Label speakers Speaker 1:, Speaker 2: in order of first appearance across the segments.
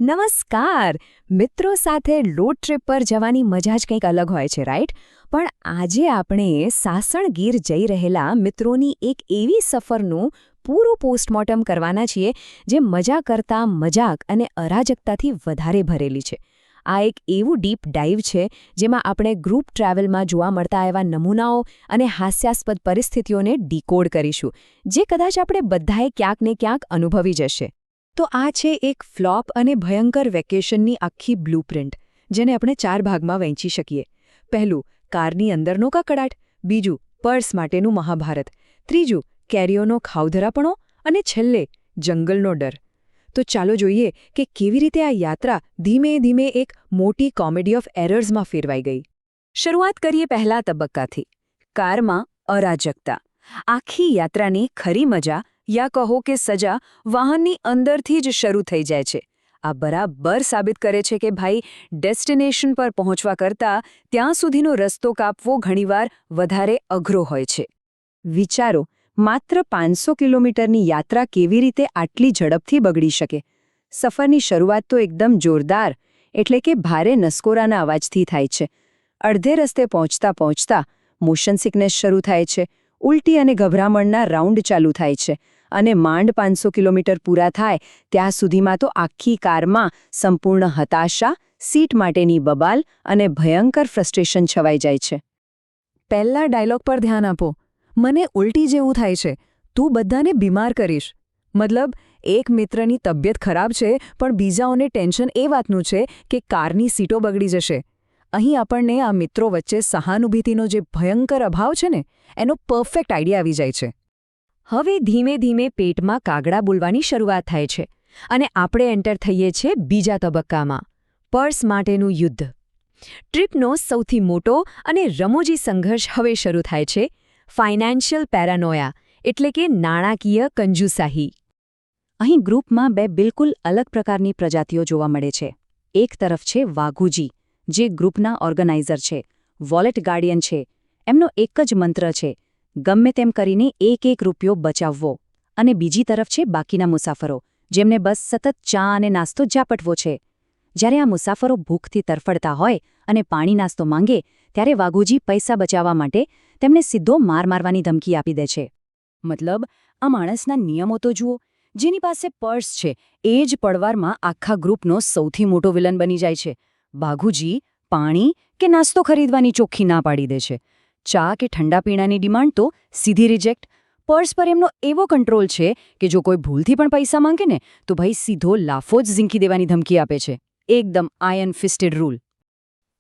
Speaker 1: નમસ્કાર મિત્રો સાથે રોડ ટ્રીપ પર જવાની મજા જ કંઈક અલગ હોય છે રાઈટ પણ આજે આપણે સાસણ ગીર જઈ રહેલા મિત્રોની એક એવી સફરનું પૂરું પોસ્ટમોર્ટમ કરવાના છીએ જે મજા કરતાં મજાક અને અરાજકતાથી વધારે ભરેલી છે આ એક એવું ડીપ ડાઇવ છે જેમાં આપણે ગ્રુપ ટ્રાવેલમાં જોવા મળતા એવા નમૂનાઓ અને હાસ્યાસ્પદ પરિસ્થિતિઓને ડીકોડ કરીશું જે કદાચ આપણે બધાએ ક્યાંક ને ક્યાંક અનુભવી જશે તો આ છે એક ફ્લોપ અને ભયંકર વેકેશનની આખી બ્લૂપ્રિન્ટ જેને આપણે 4 ભાગમાં વહેંચી શકીએ પહેલું કારની અંદરનો કકડાટ બીજું પર્સ માટેનું મહાભારત ત્રીજું કેરીઓનો ખાવધરાપણો અને છેલ્લે જંગલનો ડર તો ચાલો જોઈએ કે કેવી રીતે આ યાત્રા ધીમે ધીમે એક મોટી કોમેડી ઓફ એરર્સમાં ફેરવાઈ ગઈ શરૂઆત કરીએ પહેલા તબક્કાથી કારમાં અરાજકતા આખી યાત્રાની ખરી મજા યા કહો કે સજા વાહનની અંદરથી જ શરૂ થઈ જાય છે આ બરાબર સાબિત કરે છે કે ભાઈ ડેસ્ટિનેશન પર પહોંચવા કરતાં ત્યાં સુધીનો રસ્તો કાપવો ઘણીવાર વધારે અઘરો હોય છે વિચારો માત્ર 500 કિલોમીટરની યાત્રા કેવી રીતે આટલી ઝડપથી બગડી શકે સફરની શરૂઆત તો એકદમ જોરદાર એટલે કે ભારે નસકોરાના અવાજથી થાય છે અડધે રસ્તે પહોંચતા પહોંચતા મોશન સિકનેસ શરૂ થાય છે ઉલટી અને ગભરામણના રાઉન્ડ ચાલુ થાય છે અને માંડ 500 કિલોમીટર પૂરા થાય ત્યાં સુધીમાં તો આખી કારમાં સંપૂર્ણ હતાશા સીટ માટેની બબાલ અને ભયંકર ફ્રસ્ટ્રેશન છવાઈ જાય છે પહેલા ડાયલોગ પર ધ્યાન આપો મને ઉલટી જેવું થાય છે તું બધાને બીમાર કરીશ મતલબ એક મિત્રની તબિયત ખરાબ છે પણ બીજાઓને ટેન્શન એ વાતનું છે કે કારની સીટો બગડી જશે અહીં આપણને આ મિત્રો વચ્ચે સહાનુભૂતિનો જે ભયંકર અભાવ છે ને એનો પરફેક્ટ આઈડિયા આવી જાય છે હવે ધીમે ધીમે પેટમાં કાગડા બોલવાની શરૂઆત થાય છે અને આપણે એન્ટર થઈએ છીએ બીજા તબક્કામાં પર્સ માટેનું યુદ્ધ ટ્રીપનો સૌથી મોટો અને રમૂજી સંઘર્ષ હવે શરૂ થાય છે ફાઇનાન્શિયલ પેરાનોયા એટલે કે નાણાકીય કંજૂસાહી અહીં ગ્રુપમાં બે બિલકુલ અલગ પ્રકારની પ્રજાતિઓ જોવા મળે છે એક તરફ છે વાઘુજી જે ગ્રુપના ઓર્ગેનાઇઝર છે વોલેટ ગાર્ડિયન છે એમનો એક જ મંત્ર છે ગમે તેમ કરીને એક રૂપિયો બચાવવો અને બીજી તરફ છે બાકીના મુસાફરો જેમને બસ સતત ચા અને નાસ્તો ઝાપટવો છે જ્યારે આ મુસાફરો ભૂખથી તરફડતા હોય અને પાણી નાસ્તો માંગે ત્યારે વાઘુજી પૈસા બચાવવા માટે તેમને સીધો માર મારવાની ધમકી આપી દે છે મતલબ આ માણસના નિયમો તો જુઓ જેની પાસે પર્સ છે એ જ પડવારમાં આખા ગ્રુપનો સૌથી મોટો વિલન બની જાય છે વાઘુજી પાણી કે નાસ્તો ખરીદવાની ચોખ્ખી ના પાડી દે છે ચા કે ઠંડા પીણાની ડિમાન્ડ તો સીધી રિજેક્ટ પર્સ પર એમનો એવો કંટ્રોલ છે કે જો કોઈ ભૂલથી પણ પૈસા માંગે ને તો ભાઈ સીધો લાફો જ ઝીંકી દેવાની ધમકી આપે છે એકદમ આયર્ન ફિસ્ટેડ રૂલ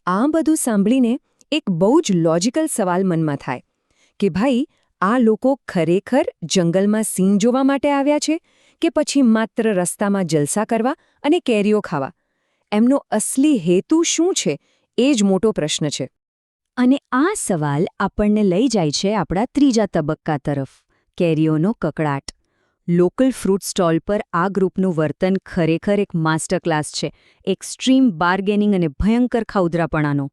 Speaker 1: આ બધું સાંભળીને એક બહુ જ લોજિકલ સવાલ મનમાં થાય કે ભાઈ આ લોકો ખરેખર જંગલમાં સિંહ જોવા માટે આવ્યા છે કે પછી માત્ર રસ્તામાં જલસા કરવા અને કેરીઓ ખાવા એમનો અસલી હેતુ શું છે એ જ મોટો પ્રશ્ન છે અને આ સવાલ આપણને લઈ જાય છે આપણા ત્રીજા તબક્કા તરફ કેરીઓનો કકડાટ લોકલ ફ્રૂટ સ્ટોલ પર આ ગ્રુપનું વર્તન ખરેખર એક માસ્ટર ક્લાસ છે એક્સ્ટ્રીમ બાર્ગેનિંગ અને ભયંકર ખાઉધરાપણાનો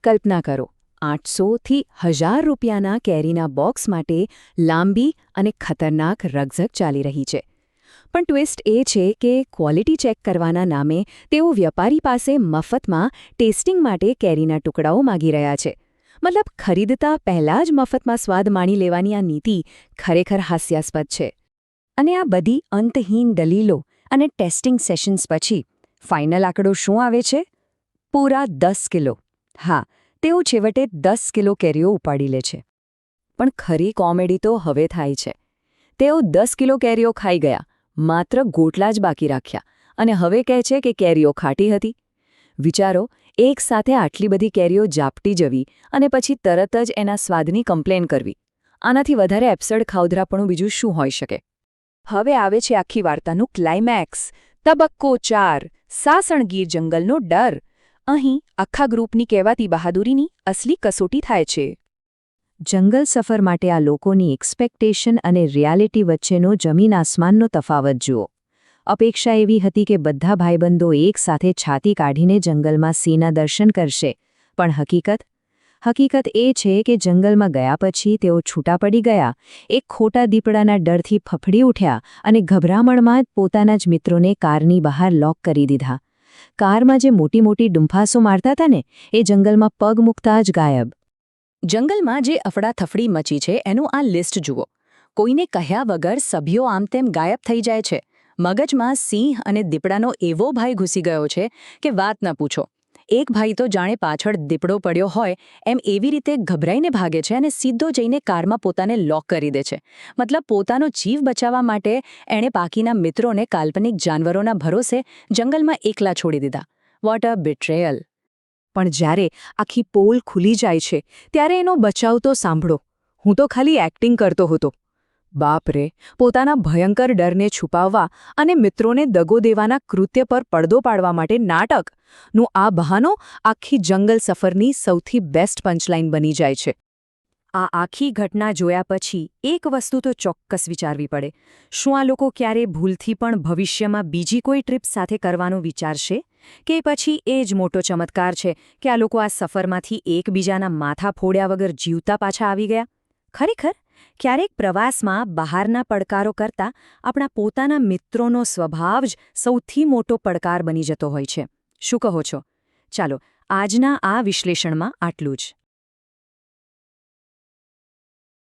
Speaker 1: કલ્પના કરો 800થી 1000 રૂપિયાના કેરીના બોક્સ માટે લાંબી અને ખતરનાક રકઝક ચાલી રહી છે પણ ટ્વિસ્ટ એ છે કે ક્વોલિટી ચેક કરવાના નામે તેઓ વેપારી પાસે મફતમાં ટેસ્ટિંગ માટે કેરીના ટુકડાઓ માગી રહ્યા છે મતલબ ખરીદતા પહેલાં જ મફતમાં સ્વાદ માણી લેવાની આ નીતિ ખરેખર હાસ્યાસ્પદ છે અને આ બધી અંતહીન દલીલો અને ટેસ્ટિંગ સેશન્સ પછી ફાઇનલ આંકડો શું આવે છે પૂરા 10 કિલો હા તેઓ છેવટે 10 કિલો કેરીઓ ઉપાડી લે છે પણ ખરી કોમેડી તો હવે થાય છે તેઓ 10 કિલો કેરીઓ ખાઈ ગયા માત્ર ગોટલા જ બાકી રાખ્યા અને હવે કહે છે કે કેરીઓ ખાટી હતી વિચારો એક સાથે આટલી બધી કેરીઓ ઝાપટી જવી અને પછી તરત જ એના સ્વાદની કમ્પ્લેન કરવી આનાથી વધારે એબ્સર્ડ ખાઉધરાપણું બીજું શું હોઈ શકે હવે આવે છે આખી વાર્તાનું ક્લાઇમેક્સ તબક્કો 4 સાસણ ગીર જંગલનો ડર અહીં આખા ગ્રુપની કહેવાતી બહાદુરીની અસલી કસોટી થાય છે જંગલ સફર માટે આ લોકોની એક્સપેક્ટેશન અને રિયાલિટી વચ્ચેનો જમીન આસમાનનો તફાવત જુઓ અપેક્ષા એવી હતી કે બધા ભાઈબંધો એક સાથે છાતી કાઢીને જંગલમાં સિંહના દર્શન કરશે પણ હકીકત એ છે કે જંગલમાં ગયા પછી તેઓ છૂટા પડી ગયા એક ખોટા દીપડાના ડરથી ફફડી ઉઠ્યા અને ગભરામણમાં જ પોતાના જ મિત્રોને કારની બહાર લોક કરી દીધા કારમાં જે મોટી મોટી ડુંફાસો મારતા હતા ને એ જંગલમાં પગ મૂકતા જ ગાયબ. જંગલમાં જે અફડાથફડી મચી છે એનું આ લિસ્ટ જુઓ. કોઈને કહ્યા વગર સભ્યો આમ તેમ ગાયબ થઈ જાય છે. મગજમાં સિંહ અને દીપડાનો એવો ભય ઘૂસી ગયો છે કે વાત ન પૂછો. એક ભાઈ તો જાણે પાછળ દીપડો પડ્યો હોય એમ એવી રીતે ગભરાઈને ભાગે છે અને સીધો જઈને કારમાં પોતાને લોક કરી દે છે. મતલબ પોતાનો જીવ બચાવવા માટે એણે બાકીના મિત્રોને કાલ્પનિક જાનવરોના ભરોસે જંગલમાં એકલા છોડી દીધા. What a betrayal! પણ જ્યારે આખી પોલ ખુલી જાય છે ત્યારે એનો બચાવ તો સાંભળો. હું તો ખાલી એક્ટિંગ કરતો હતો. બાપ રે! પોતાના ભયંકર ડરને છુપાવવા અને મિત્રોને દગો દેવાના કૃત્ય પર પડદો પાડવા માટે નાટકનું આ બહાનો આખી જંગલ સફરની સૌથી બેસ્ટ પંચલાઇન બની જાય છે. આ આખી ઘટના જોયા પછી એક વસ્તુ તો ચોક્કસ વિચારવી પડે. શું આ લોકો ક્યારે ભૂલથી પણ ભવિષ્યમાં બીજી કોઈ ટ્રીપ સાથે કરવાનું વિચારશે? કે પછી એ જ મોટો ચમત્કાર છે કે આ લોકો આ સફરમાંથી એકબીજાના માથા ફોડ્યા વગર જીવતા પાછા આવી ગયા? ખરેખર ક્યારેક પ્રવાસમાં બહારના પડકારો કરતાં આપણા પોતાના મિત્રોનો સ્વભાવ જ સૌથી મોટો પડકાર બની જતો હોય છે. શું કહો છો? ચાલો આજના આ વિશ્લેષણમાં આટલું જ.